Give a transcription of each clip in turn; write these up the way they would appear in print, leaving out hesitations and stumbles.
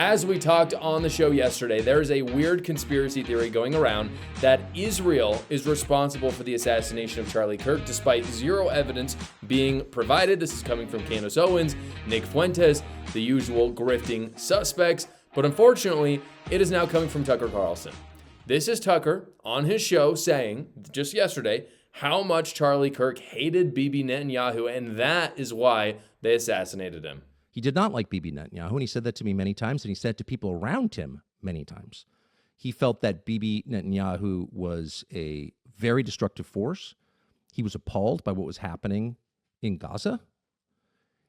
As we talked on the show yesterday, there is a weird conspiracy theory going around that Israel is responsible for the assassination of Charlie Kirk, despite zero evidence being provided. This is coming from Candace Owens, Nick Fuentes, the usual grifting suspects. But unfortunately, it is now coming from Tucker Carlson. This is Tucker on his show saying, just yesterday, how much Charlie Kirk hated Bibi Netanyahu, and that is why they assassinated him. He did not like Bibi Netanyahu, and he said that to me many times, and he said it to people around him many times. He felt that Bibi Netanyahu was a very destructive force. He was appalled by what was happening in Gaza.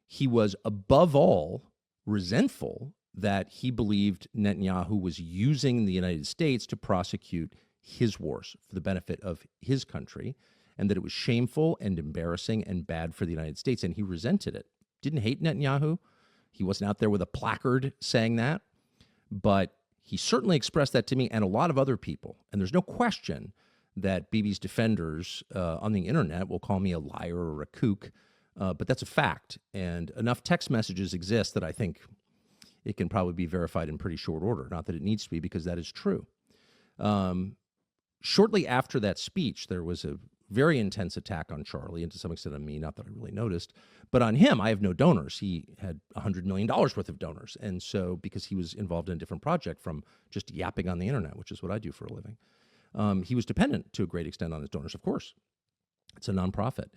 He was, above all, resentful that he believed Netanyahu was using the United States to prosecute his wars for the benefit of his country, and that it was shameful and embarrassing and bad for the United States, and he resented it. Didn't hate Netanyahu. He wasn't out there with a placard saying that, but he certainly expressed that to me and a lot of other people. And there's no question that Bibi's defenders on the internet will call me a liar or a kook, but that's a fact. And enough text messages exist that I think it can probably be verified in pretty short order. Not that it needs to be, because that is true. Shortly after that speech, there was a very intense attack on Charlie, and to some extent on me, not that I really noticed. But on him, I have no donors. He had $100 million worth of donors. And so, because he was involved in a different project from just yapping on the internet, which is what I do for a living, he was dependent to a great extent on his donors, of course. It's a nonprofit.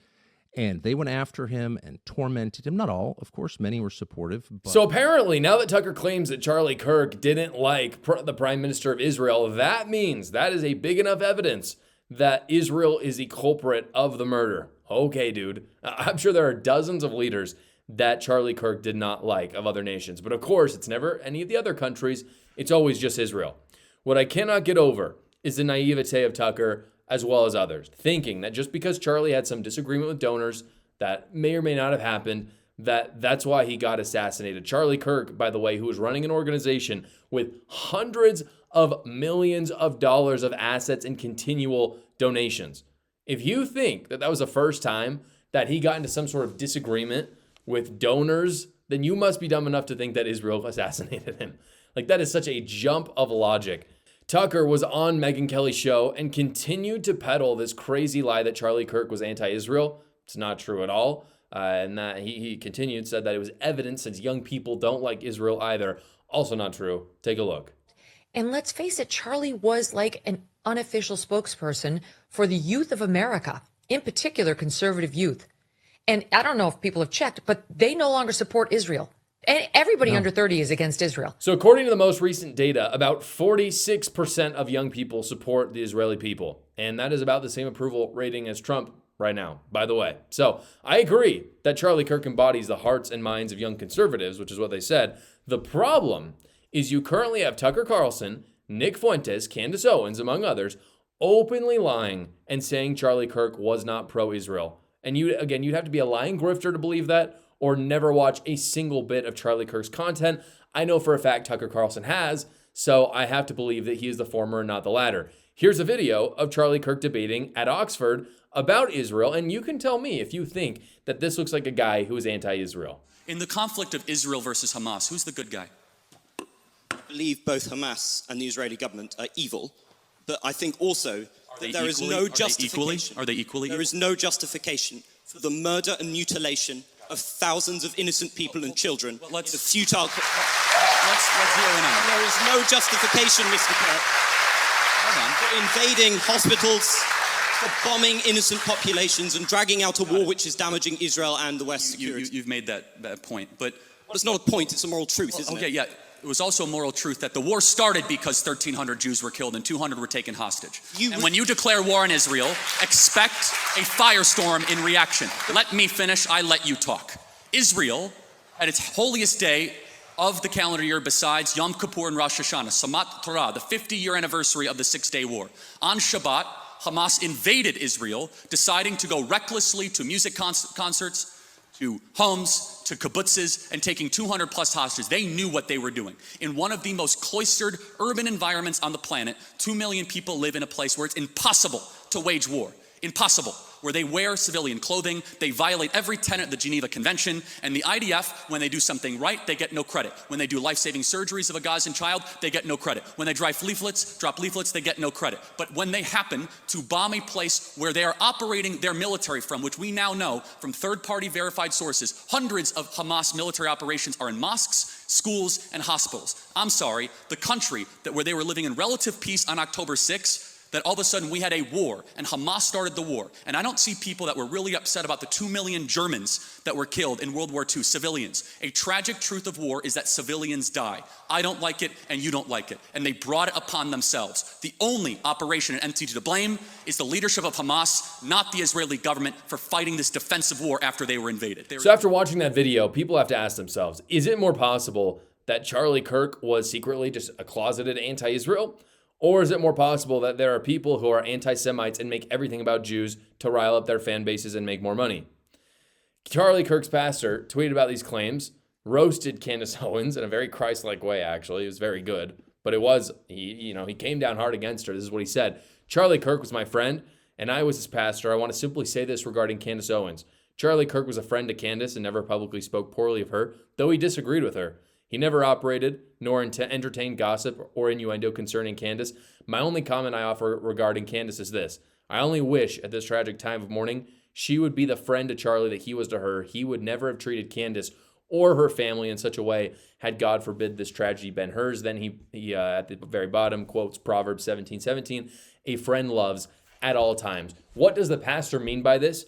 And they went after him and tormented him. Not all, of course. Many were supportive. But so apparently, now that Tucker claims that Charlie Kirk didn't like the Prime Minister of Israel, that means that is a big enough evidence that Israel is the culprit of the murder. Okay, dude. I'm sure there are dozens of leaders that Charlie Kirk did not like of other nations. But of course, it's never any of the other countries. It's always just Israel. What I cannot get over is the naivete of Tucker, as well as others, thinking that just because Charlie had some disagreement with donors that may or may not have happened, that's why he got assassinated. Charlie Kirk, by the way, who was running an organization with hundreds of millions of dollars of assets and continual donations. If you think that was the first time that he got into some sort of disagreement with donors, then you must be dumb enough to think that Israel assassinated him. Like, that is such a jump of logic. Tucker was on Megyn Kelly's show and continued to peddle this crazy lie that Charlie Kirk was anti-Israel. It's not true at all. And that he continued, said that it was evidence since young people don't like Israel either. Also not true. Take a look. And let's face it, Charlie was like an unofficial spokesperson for the youth of America, in particular conservative youth. And I don't know if people have checked, but they no longer support Israel. And everybody under 30 is against Israel. So according to the most recent data, about 46% of young people support the Israeli people. And that is about the same approval rating as Trump right now, by the way. So I agree that Charlie Kirk embodies the hearts and minds of young conservatives, which is what they said. The problem is you currently have Tucker Carlson, Nick Fuentes, Candace Owens, among others, openly lying and saying Charlie Kirk was not pro-Israel. And you'd have to be a lying grifter to believe that, or never watch a single bit of Charlie Kirk's content. I know for a fact Tucker Carlson has, so I have to believe that he is the former and not the latter. Here's a video of Charlie Kirk debating at Oxford about Israel, and you can tell me if you think that this looks like a guy who is anti-Israel. In the conflict of Israel versus Hamas, who's the good guy? I believe both Hamas and the Israeli government are evil, but I think also that there is no justification. Are they equally? There is no justification for the murder and mutilation of thousands of innocent people and children in a futile... Let's zero in on. There is no justification, Mr. Kirk, for invading hospitals, for bombing innocent populations and dragging out a war which is damaging Israel and the West's security. You've made that point, but... Well, it's not a point, it's a moral truth, isn't it? Okay, yeah. It was also a moral truth that the war started because 1,300 Jews were killed and 200 were taken hostage. And when you declare war on Israel, expect a firestorm in reaction. Let me finish, I let you talk. Israel, at its holiest day of the calendar year besides Yom Kippur and Rosh Hashanah, Samat Torah, the 50-year anniversary of the Six-Day War. On Shabbat, Hamas invaded Israel, deciding to go recklessly to music concerts, to homes, to kibbutzes, and taking 200 plus hostages. They knew what they were doing. In one of the most cloistered urban environments on the planet, 2 million people live in a place where it's impossible to wage war. Impossible. where they wear civilian clothing, they violate every tenet of the Geneva Convention, and the IDF, when they do something right, they get no credit. When they do life-saving surgeries of a Gazan child, they get no credit. When they drop leaflets, they get no credit. But when they happen to bomb a place where they are operating their military from, which we now know from third-party verified sources, hundreds of Hamas military operations are in mosques, schools, and hospitals. I'm sorry, the country where they were living in relative peace on October 6th, that all of a sudden we had a war and Hamas started the war. And I don't see people that were really upset about the 2 million Germans that were killed in World War II, civilians. A tragic truth of war is that civilians die. I don't like it and you don't like it. And they brought it upon themselves. The only operation and entity to blame is the leadership of Hamas, not the Israeli government, for fighting this defensive war after they were invaded. So after watching that video, people have to ask themselves, is it more possible that Charlie Kirk was secretly just a closeted anti-Israel? Or is it more possible that there are people who are anti-Semites and make everything about Jews to rile up their fan bases and make more money? Charlie Kirk's pastor tweeted about these claims, roasted Candace Owens in a very Christ-like way, actually. It was very good. But he came down hard against her. This is what he said. Charlie Kirk was my friend, and I was his pastor. I want to simply say this regarding Candace Owens. Charlie Kirk was a friend to Candace and never publicly spoke poorly of her, though he disagreed with her. He never operated, nor entertained gossip or innuendo concerning Candace. My only comment I offer regarding Candace is this. I only wish at this tragic time of mourning, she would be the friend to Charlie that he was to her. He would never have treated Candace or her family in such a way had God forbid this tragedy been hers. Then he at the very bottom quotes Proverbs 17:17, a friend loves at all times. What does the pastor mean by this?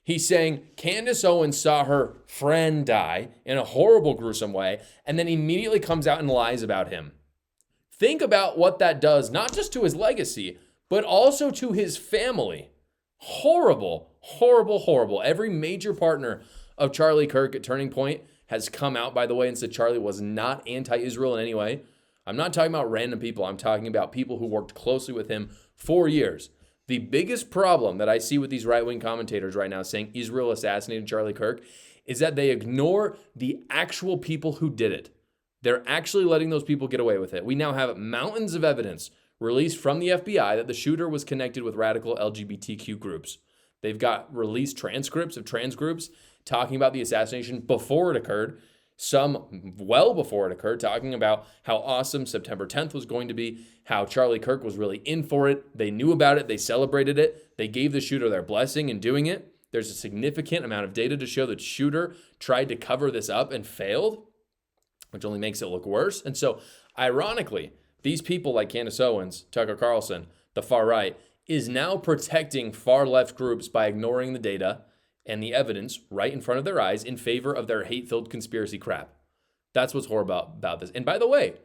He's saying Candace Owens saw her friend die in a horrible, gruesome way, and then immediately comes out and lies about him. Think about what that does, not just to his legacy, but also to his family. Horrible, horrible, horrible. Every major partner of Charlie Kirk at Turning Point has come out, by the way, and said Charlie was not anti-Israel in any way. I'm not talking about random people. I'm talking about people who worked closely with him for years. The biggest problem that I see with these right-wing commentators right now saying Israel assassinated Charlie Kirk is that they ignore the actual people who did it. They're actually letting those people get away with it. We now have mountains of evidence released from the FBI that the shooter was connected with radical LGBTQ groups. They've got released transcripts of trans groups talking about the assassination before it occurred, some well before it occurred, talking about how awesome September 10th was going to be, how Charlie Kirk was really in for it. They knew about it. They celebrated it. They gave the shooter their blessing in doing it. There's a significant amount of data to show that shooter tried to cover this up and failed, which only makes it look worse. And so, ironically, these people like Candace Owens, Tucker Carlson, the far right, is now protecting far left groups by ignoring the data and the evidence right in front of their eyes in favor of their hate-filled conspiracy crap. That's what's horrible about this. And by the way,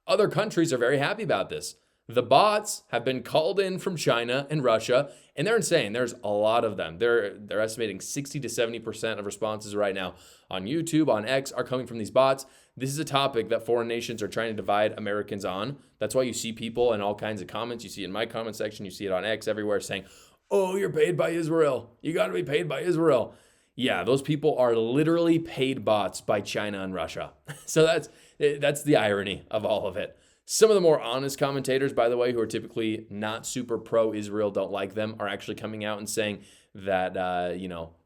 other countries are very happy about this. The bots have been called in from China and Russia, and they're insane. There's a lot of them. They're estimating 60 to 70% of responses right now on YouTube, on X, are coming from these bots. This is a topic that foreign nations are trying to divide Americans on. That's why you see people in all kinds of comments. You see it in my comment section. You see it on X everywhere saying, oh, you're paid by Israel. You got to be paid by Israel. Yeah, those people are literally paid bots by China and Russia. So that's the irony of all of it. Some of the more honest commentators, by the way, who are typically not super pro-Israel, don't like them, are actually coming out and saying that,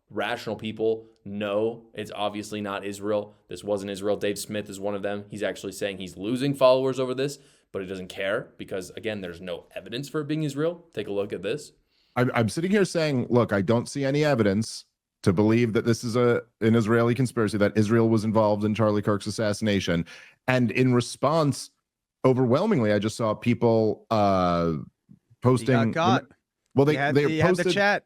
rational people know it's obviously not Israel. This wasn't Israel. Dave Smith is one of them. He's actually saying he's losing followers over this, but he doesn't care because, again, there's no evidence for it being Israel. Take a look at this. I'm sitting here saying, look, I don't see any evidence to believe that this is an Israeli conspiracy, that Israel was involved in Charlie Kirk's assassination. And in response, overwhelmingly, I just saw people posting. He got caught. Well, they had posted the chat.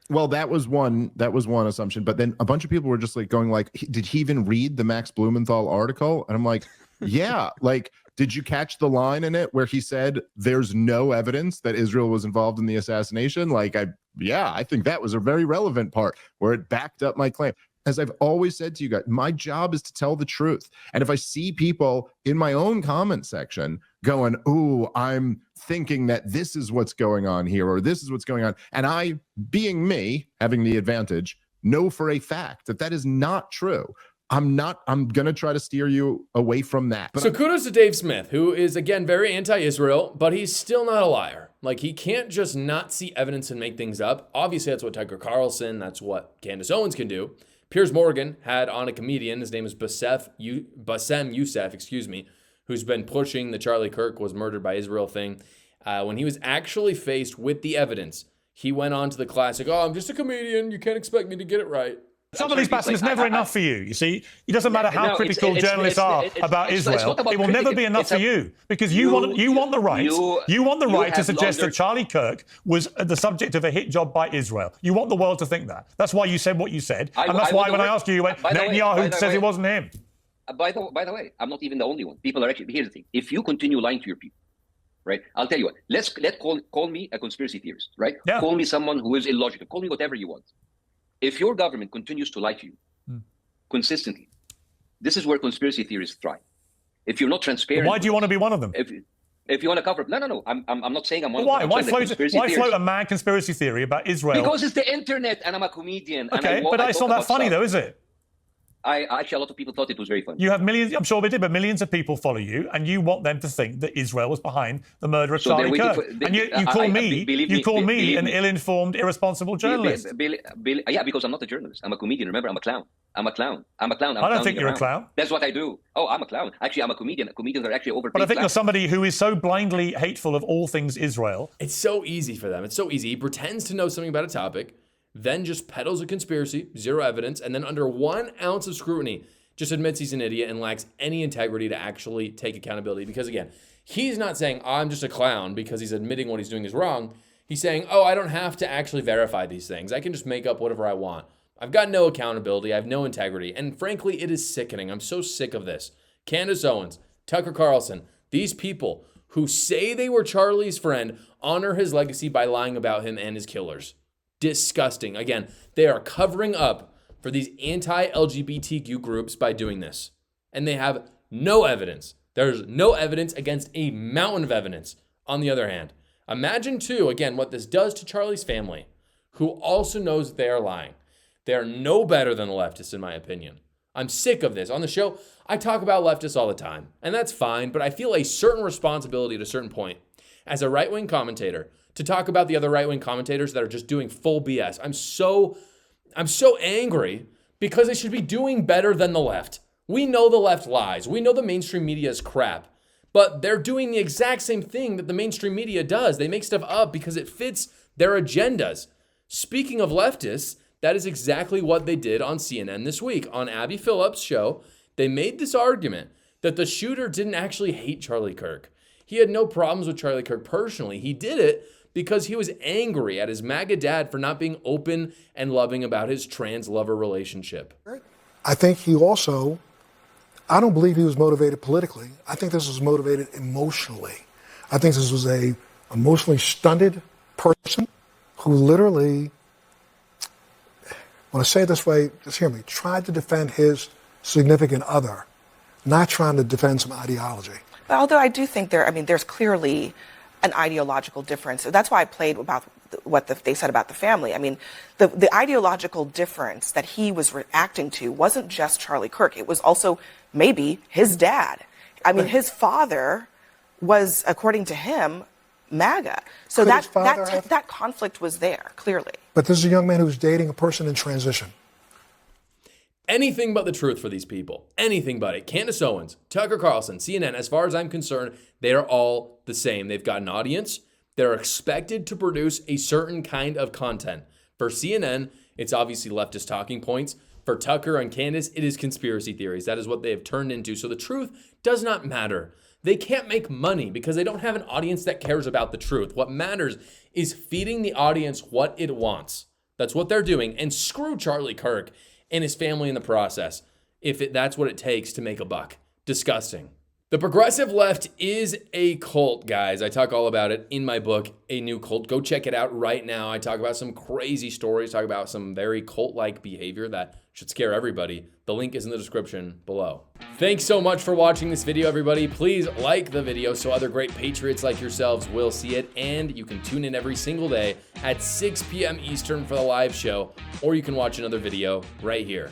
Well, that was one assumption, but then a bunch of people were just like going like, did he even read the Max Blumenthal article? And I'm like, yeah, like, did you catch the line in it where he said there's no evidence that Israel was involved in the assassination? Like, I think that was a very relevant part where it backed up my claim. As I've always said to you guys, my job is to tell the truth. And if I see people in my own comment section going, ooh, I'm thinking that this is what's going on here, or this is what's going on, and I, being me, having the advantage, know for a fact that that is not true, I'm going to try to steer you away from that. But so kudos to Dave Smith, who is, again, very anti-Israel, but he's still not a liar. Like, he can't just not see evidence and make things up. Obviously, that's what Tucker Carlson, that's what Candace Owens can do. Piers Morgan had on a comedian, his name is Bassem Youssef, who's been pushing the Charlie Kirk was murdered by Israel thing. When he was actually faced with the evidence, he went on to the classic, oh, I'm just a comedian, you can't expect me to get it right. Some of these battles is never enough for you. You see, it doesn't matter how critical journalists are about Israel. It will never be enough for you because you want the right. You want the right to suggest that Charlie Kirk was the subject of a hit job by Israel. You want the world to think that. That's why you said what you said, and that's why when I asked you, you went, Netanyahu says it wasn't him. By the way, I'm not even the only one. People are actually, here's the thing. If you continue lying to your people, right? I'll tell you what. Let's call me a conspiracy theorist, right? Yeah. Call me someone who is illogical. Call me whatever you want. If your government continues to lie to you consistently, this is where conspiracy theorists thrive. If you're not transparent, why do you want to be one of them? If you want to cover, no. I'm not saying I'm one of them. Why float a mad conspiracy theory about Israel? Because it's the internet, and I'm a comedian. Okay, but it's not that funny, though, is it? Actually, a lot of people thought it was very funny. You have millions, I'm sure they did, but millions of people follow you, and you want them to think that Israel was behind the murder of Charlie Kirk. And you call me an ill-informed, irresponsible journalist. Yeah, because I'm not a journalist. I'm a comedian. Remember, I'm a clown. I don't think you're a clown. That's what I do. Oh, I'm a clown. Actually, I'm a comedian. Comedians are actually overpaid. But I think you're somebody who is so blindly hateful of all things Israel. It's so easy for them. It's so easy. He pretends to know something about a topic, then just peddles a conspiracy, zero evidence, and then under 1 ounce of scrutiny, just admits he's an idiot and lacks any integrity to actually take accountability. Because again, he's not saying, I'm just a clown because he's admitting what he's doing is wrong. He's saying, oh, I don't have to actually verify these things. I can just make up whatever I want. I've got no accountability. I have no integrity. And frankly, it is sickening. I'm so sick of this. Candace Owens, Tucker Carlson, these people who say they were Charlie's friend honor his legacy by lying about him and his killers. Disgusting. Again, they are covering up for these anti-LGBTQ groups by doing this. And they have no evidence. There's no evidence against a mountain of evidence. On the other hand, imagine too, again, what this does to Charlie's family, who also knows that they are lying. They are no better than the leftists, in my opinion. I'm sick of this. On the show, I talk about leftists all the time, and that's fine, but I feel a certain responsibility at a certain point as a right-wing commentator to talk about the other right-wing commentators that are just doing full BS. I'm so angry because they should be doing better than the left. We know the left lies. We know the mainstream media is crap, but they're doing the exact same thing that the mainstream media does. They make stuff up because it fits their agendas. Speaking of leftists, that is exactly what they did on CNN this week. On Abby Phillips' show, they made this argument that the shooter didn't actually hate Charlie Kirk. He had no problems with Charlie Kirk personally. He did it because he was angry at his MAGA dad for not being open and loving about his trans lover relationship. I think he also, I don't believe he was motivated politically. I think this was motivated emotionally. I think this was a emotionally stunted person who literally, when I say it this way, just hear me, tried to defend his significant other, not trying to defend some ideology. But although I do think there's clearly an ideological difference. That's why I played about what they said about the family. I mean, the ideological difference that he was reacting to wasn't just Charlie Kirk. It was also maybe his dad. I mean, his father was, according to him, MAGA. So that conflict was there, clearly. But this is a young man who's dating a person in transition. Anything but the truth for these people. Anything but it. Candace Owens, Tucker Carlson, CNN, as far as I'm concerned, they are all the same. They've got an audience. They're expected to produce a certain kind of content. For CNN, it's obviously leftist talking points. For Tucker and Candace, it is conspiracy theories. That is what they have turned into. So the truth does not matter. They can't make money because they don't have an audience that cares about the truth. What matters is feeding the audience what it wants. That's what they're doing. And screw Charlie Kirk and his family in the process, if that's what it takes to make a buck. Disgusting. The progressive left is a cult, guys. I talk all about it in my book, A New Cult. Go check it out right now. I talk about some crazy stories, talk about some very cult-like behavior that should scare everybody. The link is in the description below. Thanks so much for watching this video, everybody. Please like the video so other great patriots like yourselves will see it. And you can tune in every single day at 6 p.m. Eastern for the live show, or you can watch another video right here.